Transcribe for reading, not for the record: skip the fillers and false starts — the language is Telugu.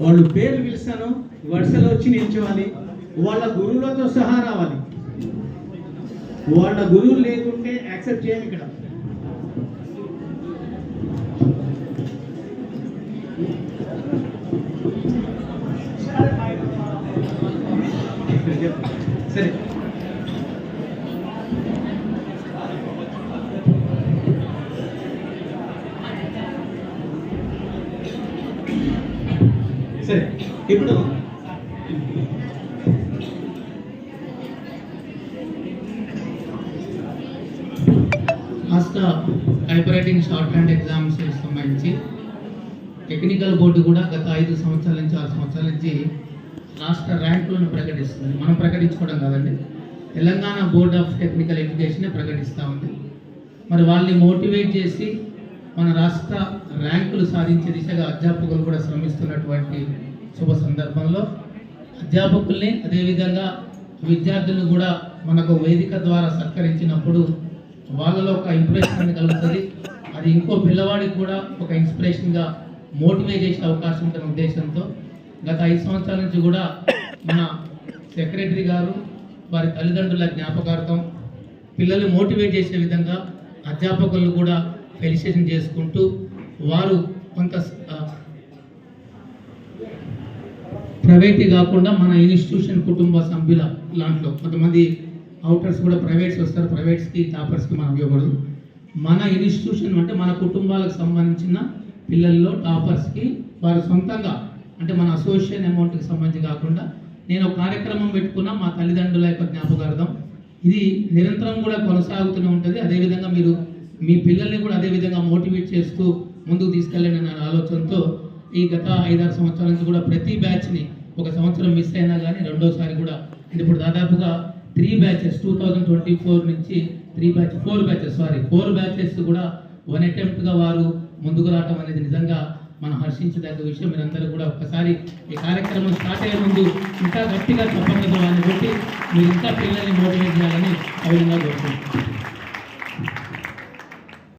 వాళ్ళు పేర్లు పిలుస్తాను, వరుసలో వచ్చి నిల్చోవాలి, వాళ్ళ గురువులతో సహా రావాలి. వాళ్ళ గురువులు లేకుంటే యాక్సెప్ట్ చేయం ఇక్కడ. సరే, సరే ఇప్పుడు రాష్ట్ర type writing short hand exams సంబంధించి టెక్నికల్ బోర్డు కూడా గత 5 సంవత్సరాల నుంచి 6 సంవత్సరాల నుంచి రాష్ట్ర ర్యాంకులను ప్రకటిస్తుంది. మనం ప్రకటించుకోవడం కాదండి, Telangana board of technical education ప్రకటిస్తూ ఉంది. మరి వాళ్ళని మోటివేట్ చేసి మన రాష్ట్ర ర్యాంకులు సాధించే దిశగా అధ్యాపకులు కూడా శ్రమిస్తున్నటువంటి శుభ సందర్భంలో అధ్యాపకుల్ని అదేవిధంగా విద్యార్థులను కూడా మనకు వేదిక ద్వారా సత్కరించినప్పుడు వాళ్ళలో ఒక ఇంప్రెషన్ కలుగుతుంది. అది ఇంకో పిల్లవాడికి కూడా ఒక ఇన్స్పిరేషన్గా మోటివేట్ చేసే అవకాశం ఉంటున్న ఉద్దేశంతో గత 5 సంవత్సరాల నుంచి కూడా మన సెక్రటరీ గారు వారి తల్లిదండ్రుల జ్ఞాపకార్థం పిల్లలు మోటివేట్ చేసే విధంగా అధ్యాపకులను కూడా ఫెలిసిటేషన్ చేసుకుంటూ వారు కొంత ప్రైవేటీ కాకుండా మన ఇన్స్టిట్యూషన్ కుటుంబ సభ్యుల లాంట్లో కొంతమంది అవుటర్స్ కూడా ప్రైవేట్స్ వస్తారు, ప్రైవేట్స్కి టాపర్స్కి మనం ఇవ్వకూడదు. మన ఇన్స్టిట్యూషన్ అంటే మన కుటుంబాలకు సంబంధించిన పిల్లల్లో టాపర్స్కి వారు సొంతంగా అంటే మన అసోసియేషన్ అమౌంట్కి సంబంధించి కాకుండా నేను ఒక కార్యక్రమం పెట్టుకున్నా మా తల్లిదండ్రుల యొక్క జ్ఞాపకార్థం. ఇది నిరంతరం కూడా కొనసాగుతూనే ఉంటుంది. అదేవిధంగా మీరు మీ పిల్లల్ని కూడా అదేవిధంగా మోటివేట్ చేస్తూ ముందుకు తీసుకెళ్ళండి అనే ఆలోచనతో ఈ గత 5-6 సంవత్సరాల నుంచి కూడా ప్రతి బ్యాచ్ని ఒక సంవత్సరం మిస్ అయినా కానీ రెండోసారి కూడా ఇప్పుడు దాదాపుగా 3 బ్యాచెస్ 2024 నుంచి 4 బ్యాచెస్ కూడా 1 అటెంప్ట్గా వారు ముందుకు రావటం అనేది నిజంగా మనం హర్షించదగ్గ విషయం. మీరందరూ కూడా ఒక్కసారి ఈ కార్యక్రమం స్టార్ట్ అయ్యే ముందు ఇంకా గట్టిగా చెప్పండి అని కొట్టి మీరు ఇంకా పిల్లల్ని మోటివేట్ చేయాలని ఆ విధంగా కోరుకుంటున్నాను.